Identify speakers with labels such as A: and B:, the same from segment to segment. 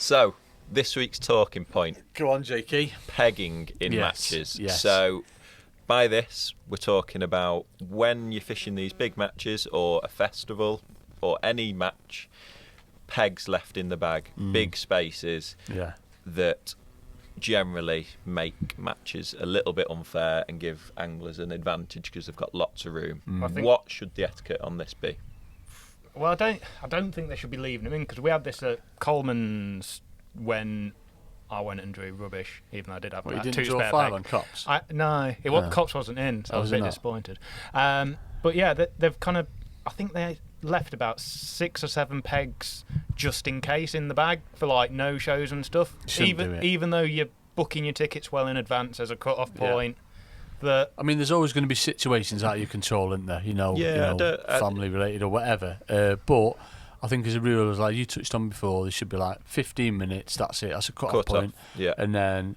A: So, this week's talking point.
B: Go on, Jakey.
A: Pegging in
B: Yes,
A: matches.
B: yes.
A: So, by this, we're talking about when you're fishing these big matches or a festival or any match, pegs left in the bag, big spaces that generally make matches a little bit unfair and give anglers an advantage because they've got lots of room. What should the etiquette on this be?
C: Well, I don't think they should be leaving them in, because we had this at Coleman's when I went and drew rubbish, even though I did have
B: You
C: two
B: didn't draw
C: spare
B: file
C: pegs.
B: on Cops?
C: Cops wasn't in, so I was a bit disappointed. But yeah, they've kind of, I think they left about 6 or 7 pegs just in case in the bag for like no shows and stuff. Even though you're booking your tickets well in advance as a cut-off point. I
B: mean, there's always going to be situations out of your control, isn't there? Family related or whatever. But I think as a rule, like you touched on before, there should be like 15 minutes. That's it. That's a cut-off point.
A: Yeah.
B: And then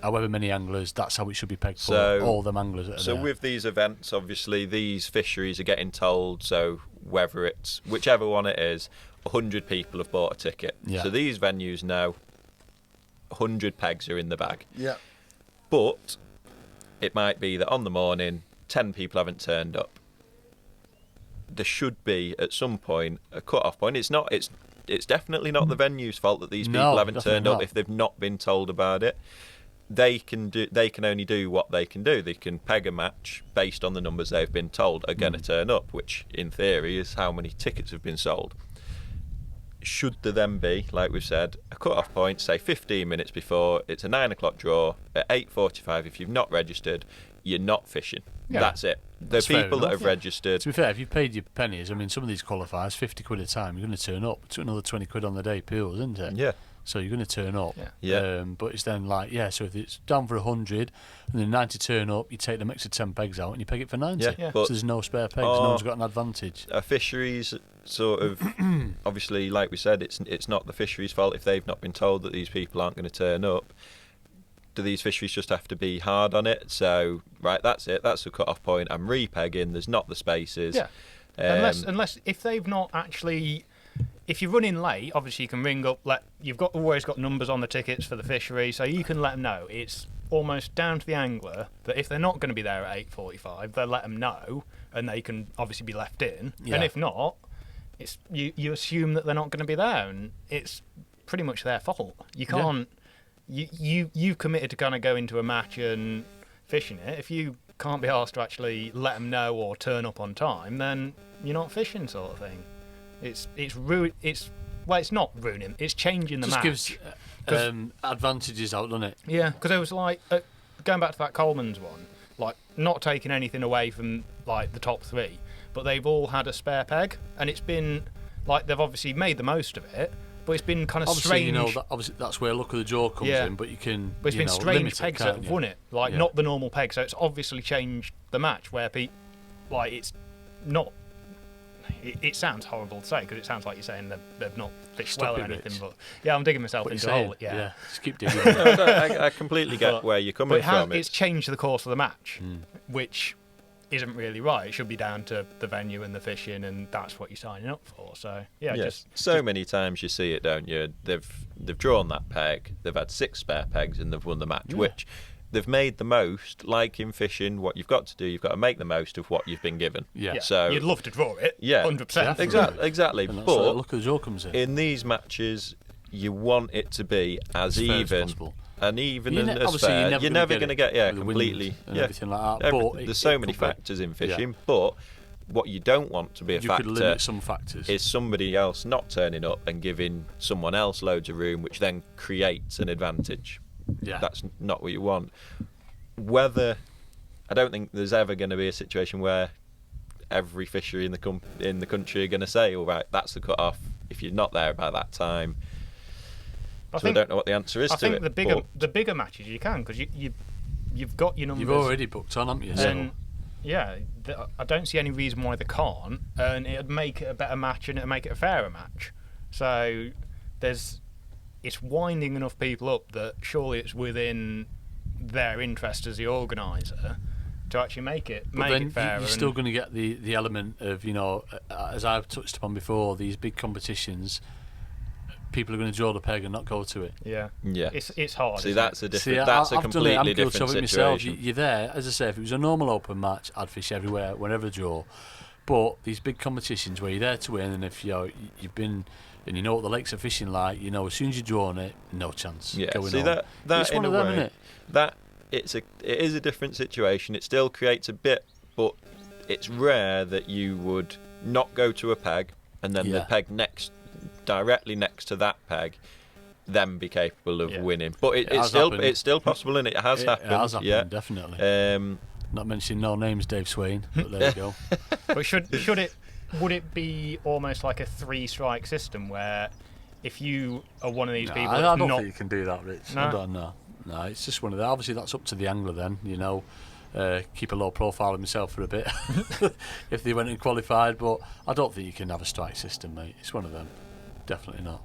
B: however many anglers, that's how it should be pegged for all them anglers that are there.
A: With these events, obviously, these fisheries are getting told, so whether it's whichever one it is, 100 people have bought a ticket.
B: Yeah.
A: So these venues know 100 pegs are in the bag.
B: Yeah.
A: But it might be that on the morning, 10 people haven't turned up. There should be, at some point, a cut-off point. It's definitely not the venue's fault that these people haven't turned up if they've not been told about it. They can only do what they can do. They can peg a match based on the numbers they've been told are going to turn up, which in theory is how many tickets have been sold. Should there then be, like we've said, a cut-off point, say 15 minutes before, it's a 9 o'clock draw, at 8:45, if you've not registered, you're not fishing.
C: Yeah.
A: That's it. The people that have registered...
B: To be fair, if you've paid your pennies, I mean, some of these qualifiers, 50 quid a time, you're going to turn up. It's another 20 quid on the day pools, isn't it?
A: Yeah.
B: So you're going to turn up.
A: Yeah.
B: But it's then like, so if it's down for 100 and then 90 turn up, you take the extra 10 pegs out and you peg it for 90.
A: Yeah.
B: So there's no spare pegs, no one's got an advantage.
A: Fisheries sort of, obviously, like we said, it's not the fisheries' fault if they've not been told that these people aren't going to turn up. Do these fisheries just have to be hard on it? So, right, that's it, that's the cut-off point, I'm re-pegging, there's not the spaces.
C: Yeah. Unless if they've not actually... If you're running late, obviously you can ring up. You've always got numbers on the tickets for the fishery, so you can let them know. It's almost down to the angler that if they're not going to be there at 8:45, they'll let them know, and they can obviously be left in.
B: Yeah.
C: And if not, it's you assume that they're not going to be there, and it's pretty much their fault. You can't. You've committed to kind of go into a match and fishing it. If you can't be asked to actually let them know or turn up on time, then you're not fishing, sort of thing. It's not ruining. It's changing the match.
B: Just gives advantages out, doesn't it?
C: Yeah, because it was like going back to that Coleman's one, like not taking anything away from like the top 3, but they've all had a spare peg, and it's been like they've obviously made the most of it, but it's been kind of strange.
B: Obviously that's where luck of the draw comes in, but you can.
C: But it's been strange pegs that have won it, not the normal peg. So it's obviously changed the match where it's not. It sounds horrible to say because it sounds like you're saying they've not fished well or anything, but yeah, I'm digging myself into a hole. Yeah,
B: just keep digging.
A: I completely get where you're coming from.
C: It's changed the course of the match, which isn't really right. It should be down to the venue and the fishing, and that's what you're signing up for. So many times you see it, don't you? They've drawn that peg. They've had 6 spare pegs and they've won the match, which. They've made the most, like in fishing, what you've got to do, you've got to make the most of what you've been given.
B: Yeah.
A: So
C: you'd love to draw it,
A: 100%. Exactly.
B: And that's
A: but
B: where the luck of the draw comes in
A: these matches, you want it to be as even. And even as
B: obviously
A: fair.
B: You're never going to
A: get completely.
B: And everything like that.
A: There's so many factors in fishing, but what you don't want to be a factor
B: could limit some factors.
A: Is somebody else not turning up and giving someone else loads of room, which then creates an advantage.
B: Yeah.
A: That's not what you want. I don't think there's ever going to be a situation where every fishery in the country are going to say, all right, that's the cut-off if you're not there by that time. I don't know what the answer is to it.
C: I think the bigger matches you can, because you've got your numbers.
B: You've already booked on, haven't you?
C: And I don't see any reason why they can't, and it'd make it a better match and it'd make it a fairer match. So it's winding enough people up that surely it's within their interest as the organiser to actually make it fair.
B: You're still going to get the element of, as I've touched upon before, these big competitions, people are going to draw the peg and not go to it.
C: Yeah. It's hard.
A: See, that's a different.
B: See,
A: that's a
B: I've done it.
A: completely
B: I'm guilty
A: different
B: of it
A: situation.
B: myself. You're there, as I say. If it was a normal open match, I'd fish everywhere, whenever I draw. But these big competitions where you're there to win, and if you've been and you know what the lakes are fishing like, you know as soon as you're drawing it, no chance.
A: Yeah.
B: Going
A: See
B: on.
A: that
B: It's
A: in
B: one
A: a
B: of them,
A: way,
B: isn't it?
A: that it is a different situation. It still creates a bit, but it's rare that you would not go to a peg and then the peg directly next to that peg, then be capable of winning. But it's still possible, and it has happened.
B: It has happened,
A: yeah,
B: definitely. Not mentioning no names, Dave Swain. But there you go.
C: But would it be almost like a 3-strike system where if you are one of these people,
B: I don't think you can do that, Rich.
C: No?
B: I don't know. No, it's just one of the. Obviously, that's up to the angler then. You know, keep a low profile of himself for a bit if they went and qualified. But I don't think you can have a strike system, mate. It's one of them. Definitely not.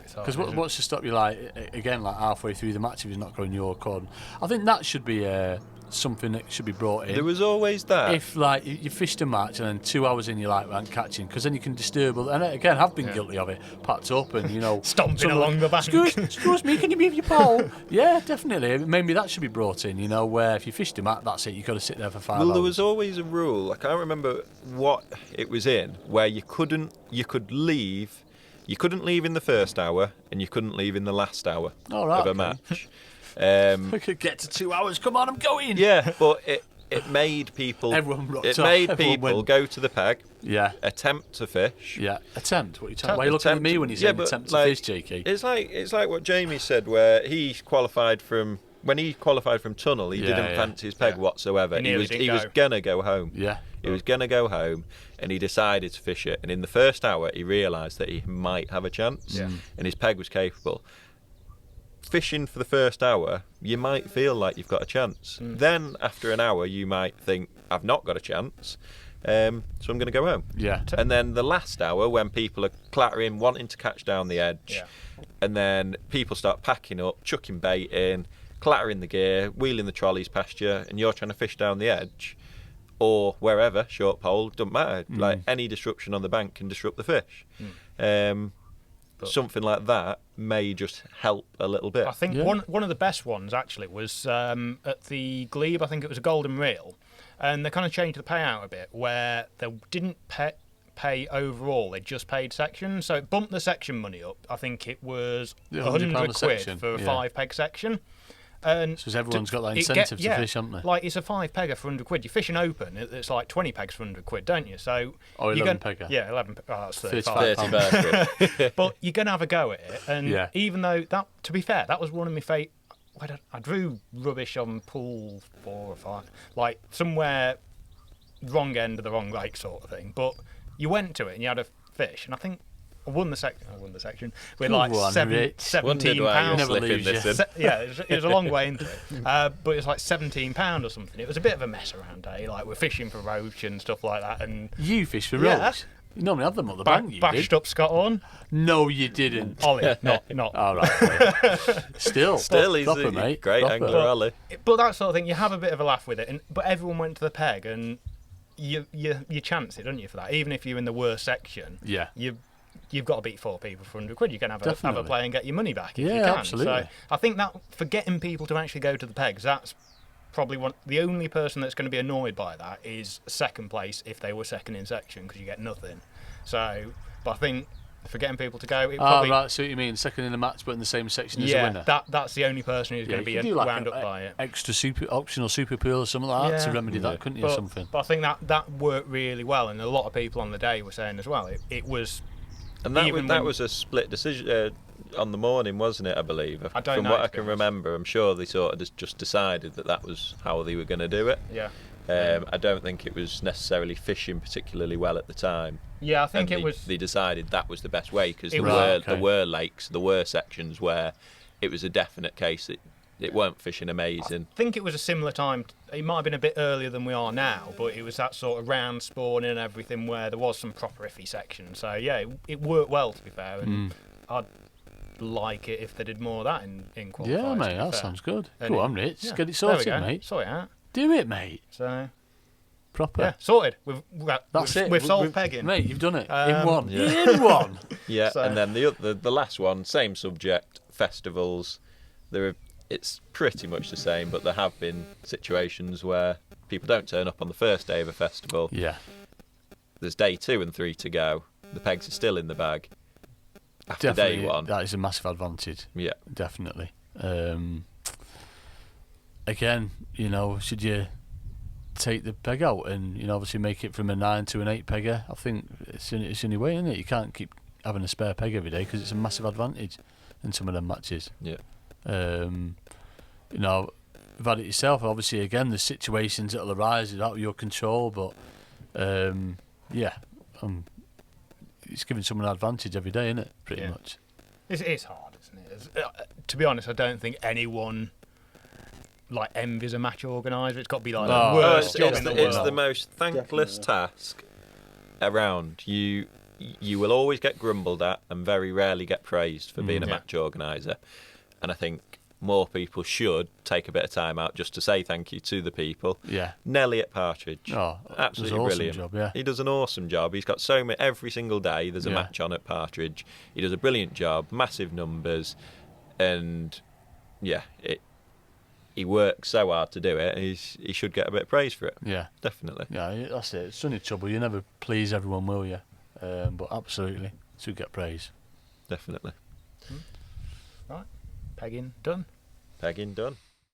B: Because what's to stop you like halfway through the match if he's not going your code? I think that should be something that should be brought in.
A: There was always that.
B: If like you fished a match and then 2 hours in you're like, I'm catching, because then you can disturb. And again, I've been guilty of it. Packed up and
C: stomping along the bank.
B: Excuse me, can you move your pole? Yeah, definitely. Maybe that should be brought in. Where if you fished a match, that's it. You've got to sit there for 5 hours.
A: Well, there was always a rule. I can't remember what it was in, where you couldn't leave. You couldn't leave in the first hour, and you couldn't leave in the last hour of a match.
B: We could get to 2 hours. Come on, I'm going.
A: Yeah, but it made people.
B: Everyone rocked
A: It
B: off.
A: made
B: Everyone
A: people
B: went.
A: go to the peg.
B: Yeah.
A: Attempt to fish.
B: Yeah. Attempt. What are you talking? Why are you looking at me when you say attempt to fish, Jakey?
A: It's like what Jamie said, where he qualified from. When he qualified from Tunnel, he didn't fancy his peg whatsoever. He was gonna go home.
B: Yeah.
A: He was gonna go home, and he decided to fish it. And in the first hour, he realised that he might have a chance, and his peg was capable. Fishing for the first hour, you might feel like you've got a chance. Then after an hour, you might think, I've not got a chance, so I'm going to go home.
B: Yeah.
A: And then the last hour, when people are clattering, wanting to catch down the edge, and then people start packing up, chucking bait in, clattering the gear, wheeling the trolleys past you, and you're trying to fish down the edge, or wherever, short pole, doesn't matter. Like any disruption on the bank can disrupt the fish. Something like that may just help a little bit.
C: I think one of the best ones actually was at the Glebe. I think it was a golden reel, and they kind of changed the payout a bit where they didn't pay overall; they just paid section. So it bumped the section money up. I think it was £100 for a 5-peg section. And
B: so everyone's got that incentive to fish, haven't they?
C: Like it's a 5-pegger for £100. You fish an open, it's like 20 pegs for £100, don't you? So
B: 11-pegger.
C: Yeah, 11. Oh, that's
A: 35.
C: But you're gonna have a go at it, and even though that, to be fair, that was one of my favourite. I drew rubbish on pool 4 or 5, like somewhere wrong end of the wrong lake sort of thing. But you went to it and you had a fish, and I think. I won the section with like £17.
A: Never leaves you.
C: It was a long way into it, but it was like £17 or something. It was a bit of a mess around day. Like we're fishing for roach and stuff like that. And
B: you fish for roach? You normally have them on the bank. You
C: bashed up Scott on.
B: No, you didn't.
C: Ollie, not.
B: All right. Still,
A: he's
B: proper,
A: a
B: mate.
A: Great angler, Ollie.
C: But that sort of thing, you have a bit of a laugh with it. But everyone went to the peg, and you chance it, don't you, for that? Even if you're in the worst section.
B: Yeah.
C: You've got to beat 4 people for £100. You can have a play and get your money back if you can.
B: Absolutely.
C: So I think that for getting people to actually go to the pegs, that's probably the only person that's going to be annoyed by that is second place if they were second in section because you get nothing. So, but I think for getting people to go,
B: right. So what you mean second in the match but in the same section as the winner?
C: That's the only person who's going to be wound up by it.
B: Extra optional super pool or something like that to remedy that, couldn't you? Something.
C: But I think that worked really well, and a lot of people on the day were saying as well. It was.
A: And that was a split decision on the morning, wasn't it? I believe. From what I can remember, I'm sure they sort of just decided that was how they were going to do it.
C: Yeah.
A: I don't think it was necessarily fishing particularly well at the time.
C: Yeah, I think
A: They decided that was the best way because there were lakes, there were sections where it was a definite case that it weren't fishing amazing.
C: I think it was a similar time. It might have been a bit earlier than we are now, but it was that sort of round spawning and everything where there was some proper iffy sections. So yeah, it worked well, to be fair. And I'd like it if they did more of that in qualifiers.
B: Yeah, mate, that sounds good. Go on, Rich. Get it sorted, mate.
C: Sort it out.
B: Do it, mate.
C: So,
B: Proper.
C: Yeah, sorted. We've solved
B: We've
C: pegging.
B: Mate, you've done it. In one.
A: Yeah.
B: In one.
A: Yeah,
C: So-
A: and then the last one, same subject, festivals. It's pretty much the same, but there have been situations where people don't turn up on the first day of a festival.
B: Yeah.
A: There's day 2 and 3 to go. The pegs are still in the bag after
B: Definitely,
A: day 1.
B: that is a massive advantage.
A: Yeah,
B: Definitely. Again, should you take the peg out and obviously make it from a 9 to an 8 pegger? I think it's the only way, isn't it? You can't keep having a spare peg every day because it's a massive advantage in some of them matches.
A: yeah,
B: You've had it yourself. Obviously, again, there's situations that'll arise out of your control, but it's giving someone an advantage every day, isn't it? Pretty much.
C: It's hard, isn't it? To be honest, I don't think anyone envies a match organiser. It's got to be the worst job in the world.
A: It's the most thankless task around. You will always get grumbled at and very rarely get praised for being a match organiser. And I think more people should take a bit of time out just to say thank you to the people.
B: Yeah.
A: Nelly at Partridge.
B: Oh,
A: absolutely
B: awesome
A: brilliant.
B: Job, yeah.
A: He does an awesome job. He's got so many, every single day there's a match on at Partridge. He does a brilliant job, massive numbers, and he works so hard to do it. He should get a bit of praise for it.
B: Yeah.
A: Definitely.
B: Yeah, that's it. It's only trouble. You never please everyone, will you? But absolutely, should get praise.
A: Definitely.
C: Right, pegging done.
A: Pegging done.